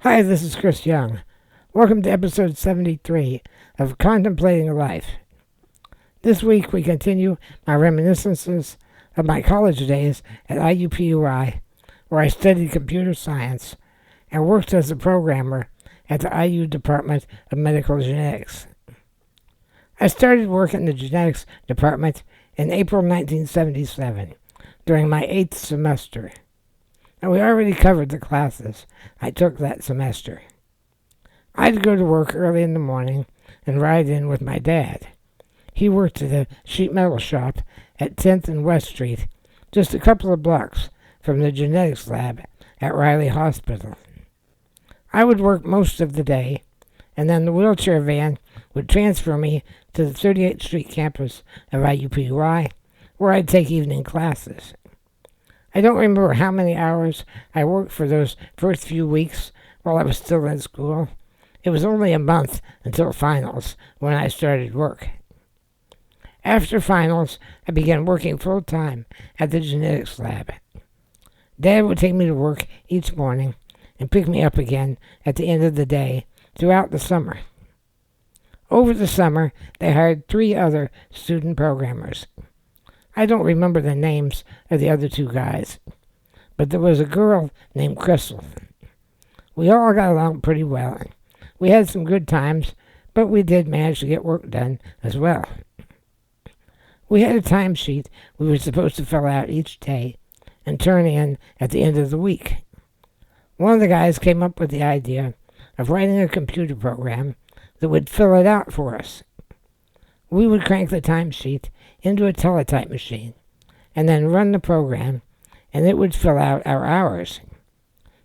Hi, this is Chris Young. Welcome to episode 73 of Contemplating Life. This week we continue my reminiscences of my college days at IUPUI, where I studied computer science and worked as a programmer at the IU Department of Medical Genetics. I started work in the genetics department in April 1977 during my 8th semester. And we already covered the classes I took that semester. I'd go to work early in the morning and ride in with my dad. He worked at a sheet metal shop at 10th and West Street, just a couple of blocks from the genetics lab at Riley Hospital. I would work most of the day, and then the wheelchair van would transfer me to the 38th Street campus of IUPUI, where I'd take evening classes. I don't remember how many hours I worked for those first few weeks while I was still in school. It was only a month until finals when I started work. After finals, I began working full-time at the genetics lab. Dad would take me to work each morning and pick me up again at the end of the day throughout the summer. Over the summer, they hired 3 other student programmers. I don't remember the names of the other 2 guys, but there was a girl named Crystal. We all got along pretty well. We had some good times, but we did manage to get work done as well. We had a timesheet we were supposed to fill out each day and turn in at the end of the week. One of the guys came up with the idea of writing a computer program that would fill it out for us. We would crank the timesheet into a teletype machine and then run the program, and it would fill out our hours.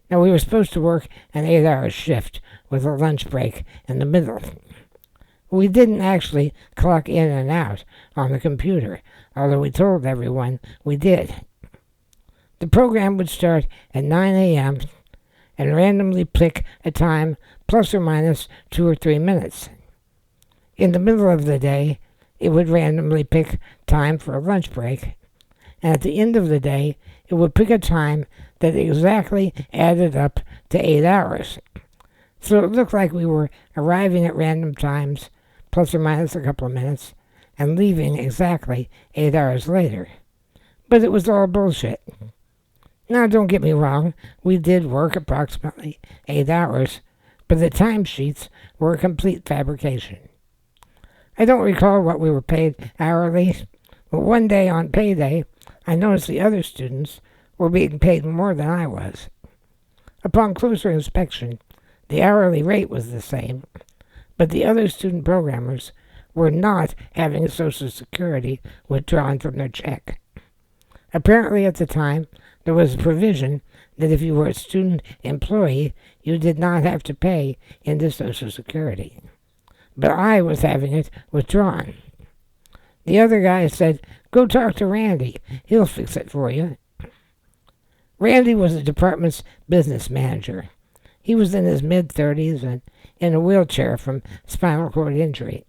Now, we were supposed to work an 8-hour shift with a lunch break in the middle. We didn't actually clock in and out on the computer, although we told everyone we did. The program would start at 9 a.m. and randomly pick a time plus or minus 2 or 3 minutes. In the middle of the day, it would randomly pick time for a lunch break, and at the end of the day, it would pick a time that exactly added up to 8 hours. So it looked like we were arriving at random times, plus or minus a couple of minutes, and leaving exactly 8 hours later. But it was all bullshit. Now, don't get me wrong, we did work approximately 8 hours, but the timesheets were a complete fabrication. I don't recall what we were paid hourly, but one day on payday, I noticed the other students were being paid more than I was. Upon closer inspection, the hourly rate was the same, but the other student programmers were not having Social Security withdrawn from their check. Apparently at the time, there was a provision that if you were a student employee, you did not have to pay into Social Security. But I was having it withdrawn. The other guy said, "Go talk to Randy. He'll fix it for you." Randy was the department's business manager. He was in his mid-30s and in a wheelchair from spinal cord injury.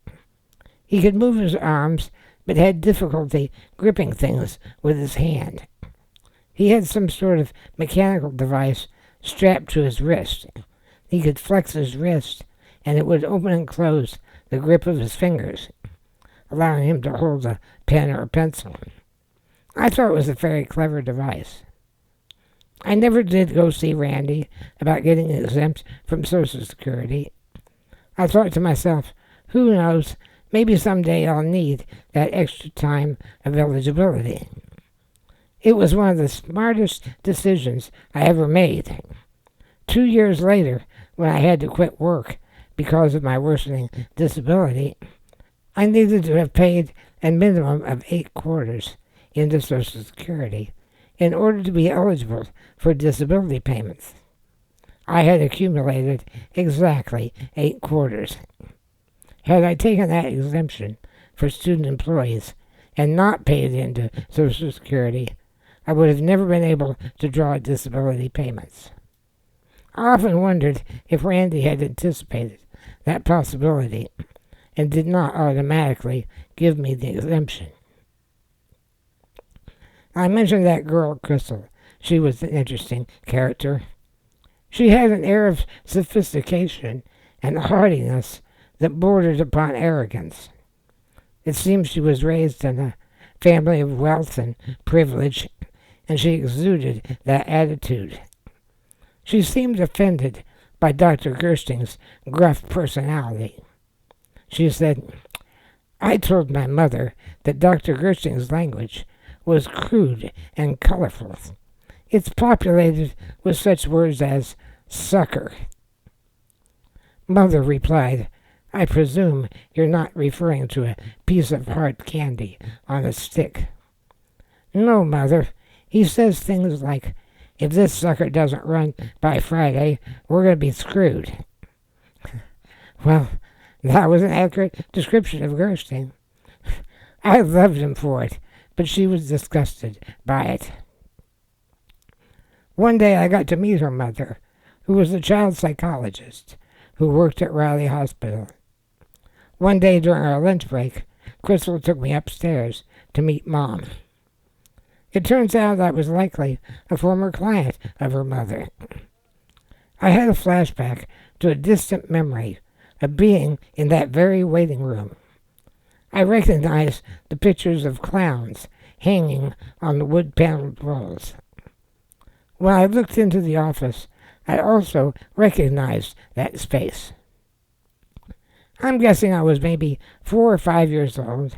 He could move his arms, but had difficulty gripping things with his hand. He had some sort of mechanical device strapped to his wrist. He could flex his wrist, and it would open and close the grip of his fingers, allowing him to hold a pen or a pencil. I thought it was a very clever device. I never did go see Randy about getting exempt from Social Security. I thought to myself, who knows, maybe someday I'll need that extra time of eligibility. It was one of the smartest decisions I ever made. 2 years later, when I had to quit work because of my worsening disability, I needed to have paid a minimum of 8 quarters into Social Security in order to be eligible for disability payments. I had accumulated exactly 8 quarters. Had I taken that exemption for student employees and not paid into Social Security, I would have never been able to draw disability payments. I often wondered if Randy had anticipated that possibility and did not automatically give me the exemption. I mentioned that girl, Crystal. She was an interesting character. She had an air of sophistication and haughtiness that bordered upon arrogance. It seems she was raised in a family of wealth and privilege, and she exuded that attitude. She seemed offended by Dr. Gersting's gruff personality. She said, "I told my mother that Dr. Gersting's language was crude and colorful. It's populated with such words as sucker." Mother replied, "I presume you're not referring to a piece of hard candy on a stick." "No, Mother. He says things like, 'If this sucker doesn't run by Friday, we're going to be screwed.'" Well, that was an accurate description of Gersting. I loved him for it, but she was disgusted by it. One day I got to meet her mother, who was a child psychologist who worked at Raleigh Hospital. One day during our lunch break, Crystal took me upstairs to meet Mom. It turns out I was likely a former client of her mother. I had a flashback to a distant memory of being in that very waiting room. I recognized the pictures of clowns hanging on the wood-paneled walls. When I looked into the office, I also recognized that space. I'm guessing I was maybe 4 or 5 years old,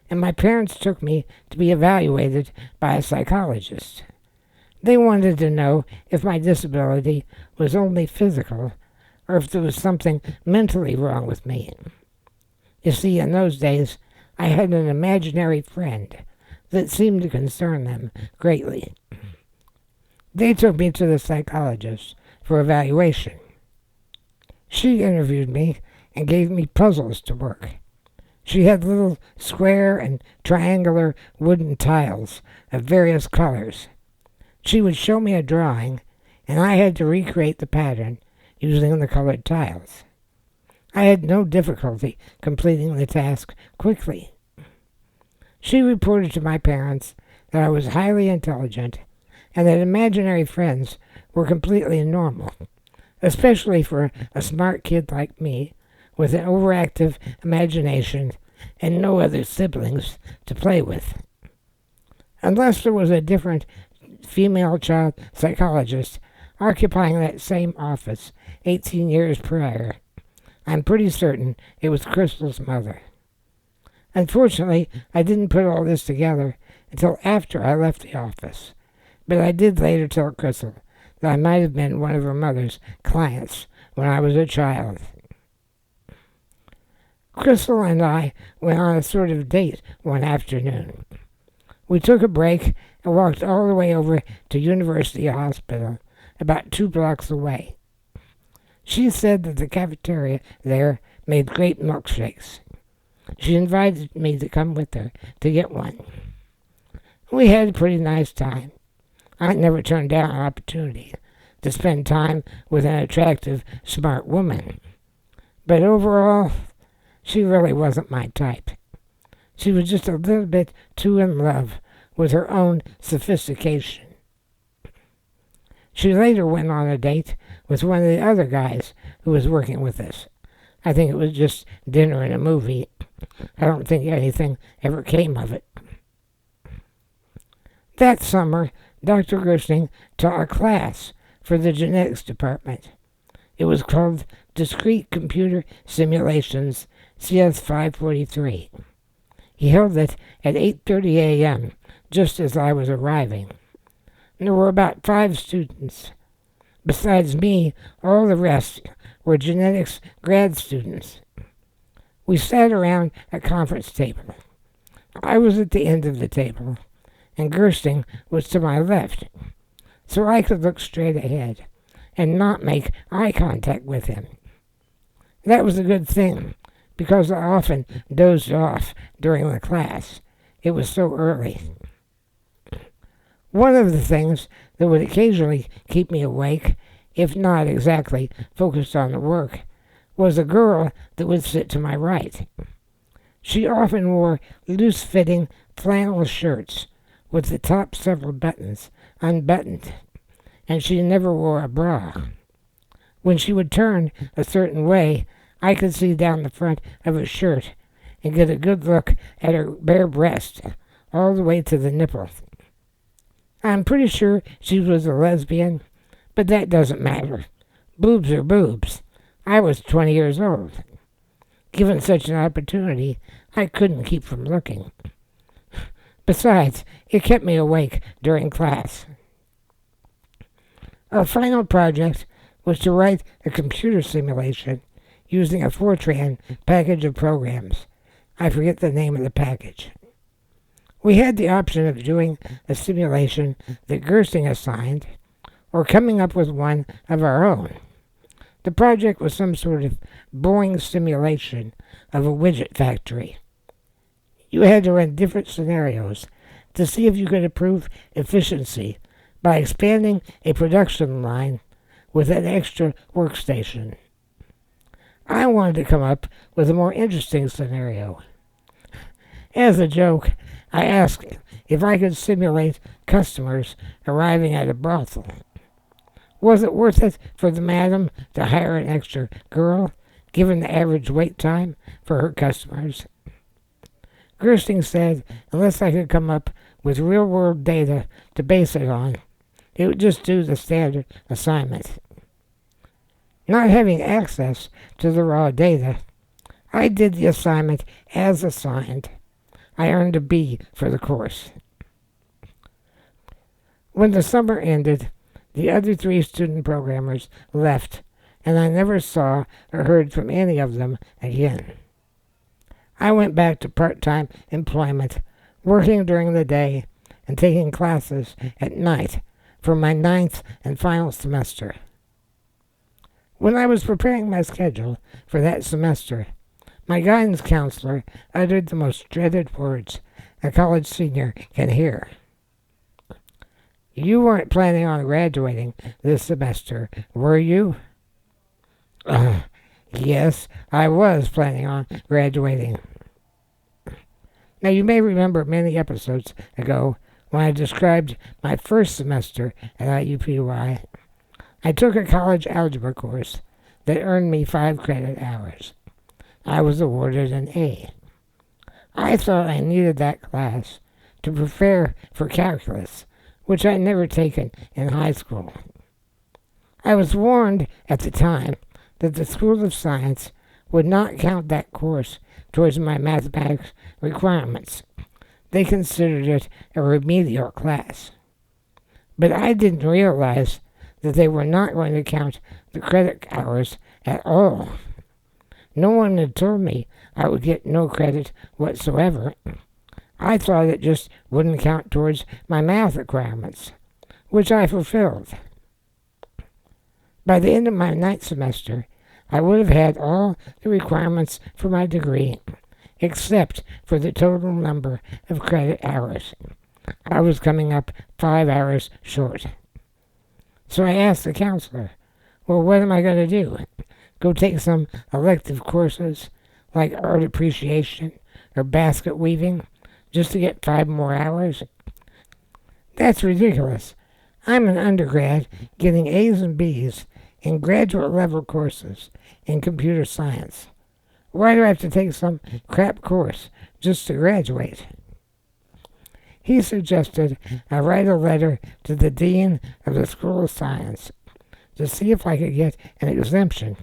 and my parents took me to be evaluated by a psychologist. They wanted to know if my disability was only physical or if there was something mentally wrong with me. You see, in those days, I had an imaginary friend that seemed to concern them greatly. They took me to the psychologist for evaluation. She interviewed me and gave me puzzles to work. She had little square and triangular wooden tiles of various colors. She would show me a drawing, and I had to recreate the pattern using the colored tiles. I had no difficulty completing the task quickly. She reported to my parents that I was highly intelligent and that imaginary friends were completely normal, especially for a smart kid like me with an overactive imagination and no other siblings to play with. Unless there was a different female child psychologist occupying that same office 18 years prior, I'm pretty certain it was Crystal's mother. Unfortunately, I didn't put all this together until after I left the office, but I did later tell Crystal that I might have been one of her mother's clients when I was a child. Crystal and I went on a sort of date one afternoon. We took a break and walked all the way over to University Hospital, about 2 blocks away. She said that the cafeteria there made great milkshakes. She invited me to come with her to get one. We had a pretty nice time. I never turned down an opportunity to spend time with an attractive, smart woman. But overall, she really wasn't my type. She was just a little bit too in love with her own sophistication. She later went on a date with one of the other guys who was working with us. I think it was just dinner and a movie. I don't think anything ever came of it. That summer, Dr. Gersting taught a class for the genetics department. It was called Discrete Computer Simulations, CS 543. He held it at 8:30 a.m., just as I was arriving. There were about 5 students. Besides me, all the rest were genetics grad students. We sat around a conference table. I was at the end of the table, and Gersting was to my left, so I could look straight ahead and not make eye contact with him. That was a good thing, because I often dozed off during the class. It was so early. One of the things that would occasionally keep me awake, if not exactly focused on the work, was a girl that would sit to my right. She often wore loose-fitting flannel shirts with the top several buttons unbuttoned, and she never wore a bra. When she would turn a certain way, I could see down the front of her shirt and get a good look at her bare breast, all the way to the nipple. I'm pretty sure she was a lesbian, but that doesn't matter. Boobs are boobs. I was 20 years old. Given such an opportunity, I couldn't keep from looking. Besides, it kept me awake during class. Our final project was to write a computer simulation using a Fortran package of programs. I forget the name of the package. We had the option of doing a simulation that Gersting assigned, or coming up with one of our own. The project was some sort of boring simulation of a widget factory. You had to run different scenarios to see if you could improve efficiency by expanding a production line with an extra workstation. I wanted to come up with a more interesting scenario. As a joke, I asked if I could simulate customers arriving at a brothel. Was it worth it for the madam to hire an extra girl, given the average wait time for her customers? Gersting said unless I could come up with real-world data to base it on, it would just do the standard assignment. Not having access to the raw data, I did the assignment as assigned. I earned a B for the course. When the summer ended, the other 3 student programmers left, and I never saw or heard from any of them again. I went back to part-time employment, working during the day and taking classes at night for my 9th and final semester. When I was preparing my schedule for that semester, my guidance counselor uttered the most dreaded words a college senior can hear. "You weren't planning on graduating this semester, were you?" Yes, I was planning on graduating. Now, you may remember many episodes ago when I described my first semester at IUPUI. I took a college algebra course that earned me 5 credit hours. I was awarded an A. I thought I needed that class to prepare for calculus, which I'd never taken in high school. I was warned at the time that the School of Science would not count that course towards my mathematics requirements. They considered it a remedial class. But I didn't realize that they were not going to count the credit hours at all. No one had told me I would get no credit whatsoever. I thought it just wouldn't count towards my math requirements, which I fulfilled. By the end of my 9th semester, I would have had all the requirements for my degree, except for the total number of credit hours. I was coming up 5 hours short. So I asked the counselor, well, what am I going to do? Go take some elective courses like art appreciation or basket weaving just to get 5 more hours? That's ridiculous. I'm an undergrad getting A's and B's in graduate level courses in computer science. Why do I have to take some crap course just to graduate? He suggested I write a letter to the dean of the School of Science to see if I could get an exemption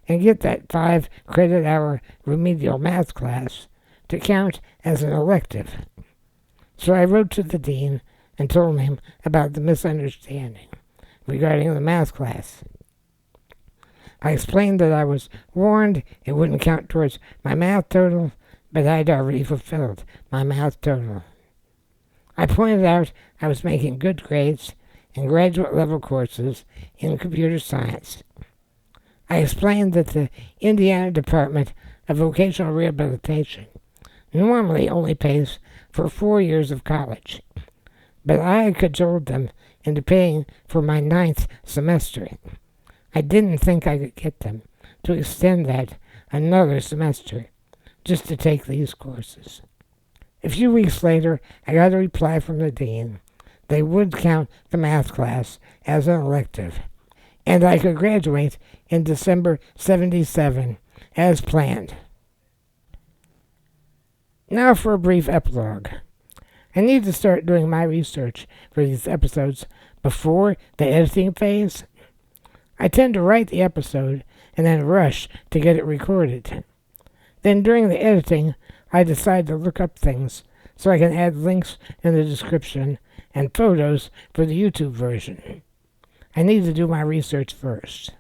and get that 5 credit hour remedial math class to count as an elective. So I wrote to the dean and told him about the misunderstanding regarding the math class. I explained that I was warned it wouldn't count towards my math total, but I'd already fulfilled my math total. I pointed out I was making good grades in graduate level courses in computer science. I explained that the Indiana Department of Vocational Rehabilitation normally only pays for 4 years of college, but I cajoled them into paying for my 9th semester. I didn't think I could get them to extend that another semester just to take these courses. A few weeks later, I got a reply from the dean. They would count the math class as an elective. and I could graduate in December 77, as planned. Now for a brief epilogue. I need to start doing my research for these episodes before the editing phase. I tend to write the episode and then rush to get it recorded. Then during the editing, I decide to look up things so I can add links in the description and photos for the YouTube version. I need to do my research first.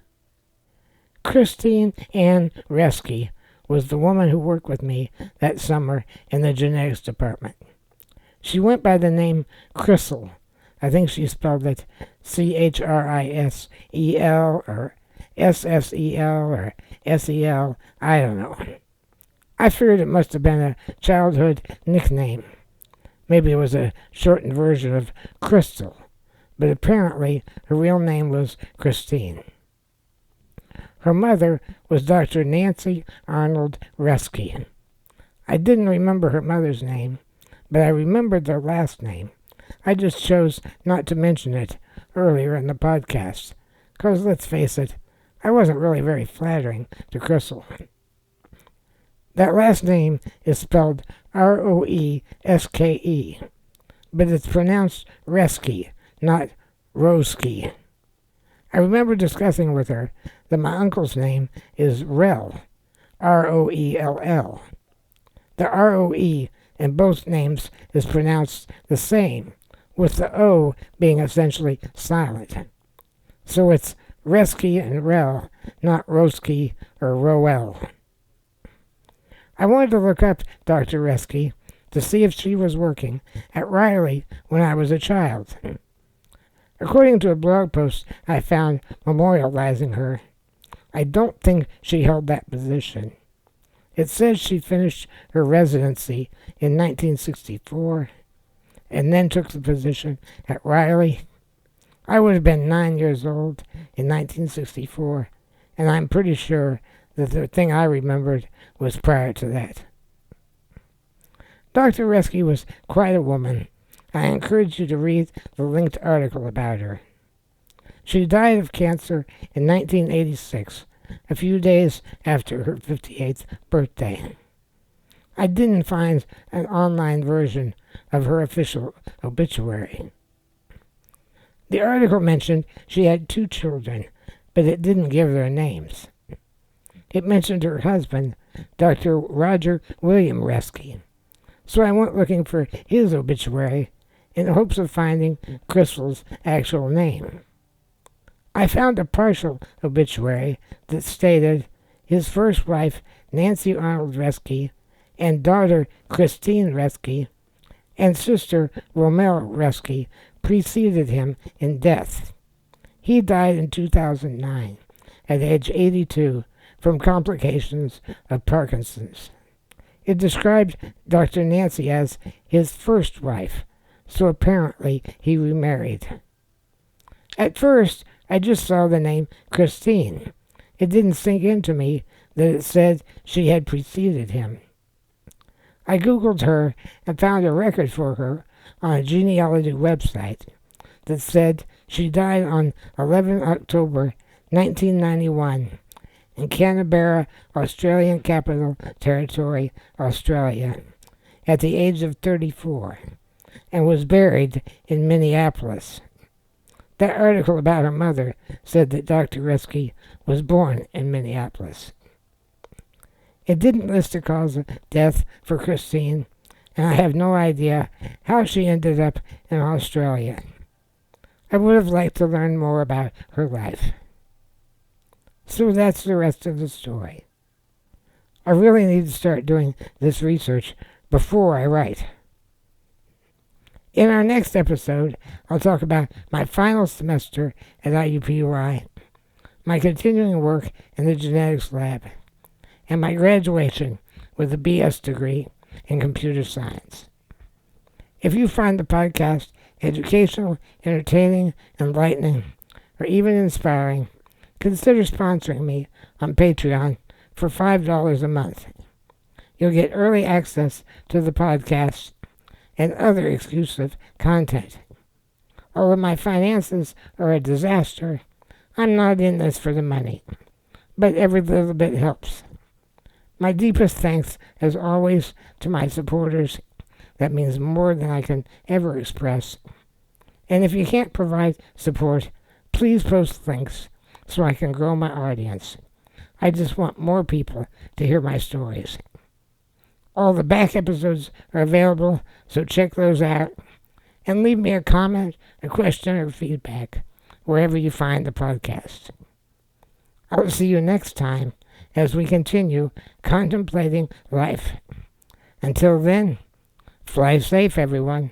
Christine Ann Reske was the woman who worked with me that summer in the genetics department. She went by the name Crystal. I think she spelled it Chrisisel or SSEL or SEL. I don't know. I figured it must have been a childhood nickname. Maybe it was a shortened version of Crystal, but apparently her real name was Christine. Her mother was Dr. Nancy Arnold Reske. I didn't remember her mother's name, but I remembered their last name. I just chose not to mention it earlier in the podcast, because let's face it, I wasn't really very flattering to Crystal. That last name is spelled Roeske, but it's pronounced Reske, not Roski. I remember discussing with her that my uncle's name is Rell, Roell. The ROE in both names is pronounced the same, with the O being essentially silent. So it's Reske and Rell, not Roski or Roel. I wanted to look up Dr. Reske to see if she was working at Riley when I was a child. According to a blog post I found memorializing her, I don't think she held that position. It says she finished her residency in 1964 and then took the position at Riley. I would have been 9 years old in 1964, and I'm pretty sure that the thing I remembered was prior to that. Dr. Reske was quite a woman. I encourage you to read the linked article about her. She died of cancer in 1986, a few days after her 58th birthday. I didn't find an online version of her official obituary. The article mentioned she had 2 children, but it didn't give their names. It mentioned her husband, Dr. Roger William Reske, so I went looking for his obituary in hopes of finding Crystal's actual name. I found a partial obituary that stated his first wife, Nancy Arnold Reske, and daughter, Christine Reske, and sister, Romero Reske, preceded him in death. He died in 2009, at age 82, from complications of Parkinson's. It described Dr. Nancy as his first wife, so apparently he remarried. At first, I just saw the name Christine. It didn't sink into me that it said she had preceded him. I Googled her and found a record for her on a genealogy website that said she died on 11 October 1991 in Canberra, Australian Capital Territory, Australia, at the age of 34, and was buried in Minneapolis. That article about her mother said that Dr. Reske was born in Minneapolis. It didn't list a cause of death for Christine, and I have no idea how she ended up in Australia. I would have liked to learn more about her life. So that's the rest of the story. I really need to start doing this research before I write. In our next episode, I'll talk about my final semester at IUPUI, my continuing work in the genetics lab, and my graduation with a BS degree in computer science. If you find the podcast educational, entertaining, enlightening, or even inspiring, consider sponsoring me on Patreon for $5 a month. You'll get early access to the podcast and other exclusive content. Although my finances are a disaster, I'm not in this for the money, but every little bit helps. My deepest thanks, as always, to my supporters. That means more than I can ever express. And if you can't provide support, please post links so I can grow my audience. I just want more people to hear my stories. All the back episodes are available, so check those out. And leave me a comment, a question, or feedback wherever you find the podcast. I'll see you next time as we continue contemplating life. Until then, fly safe, everyone.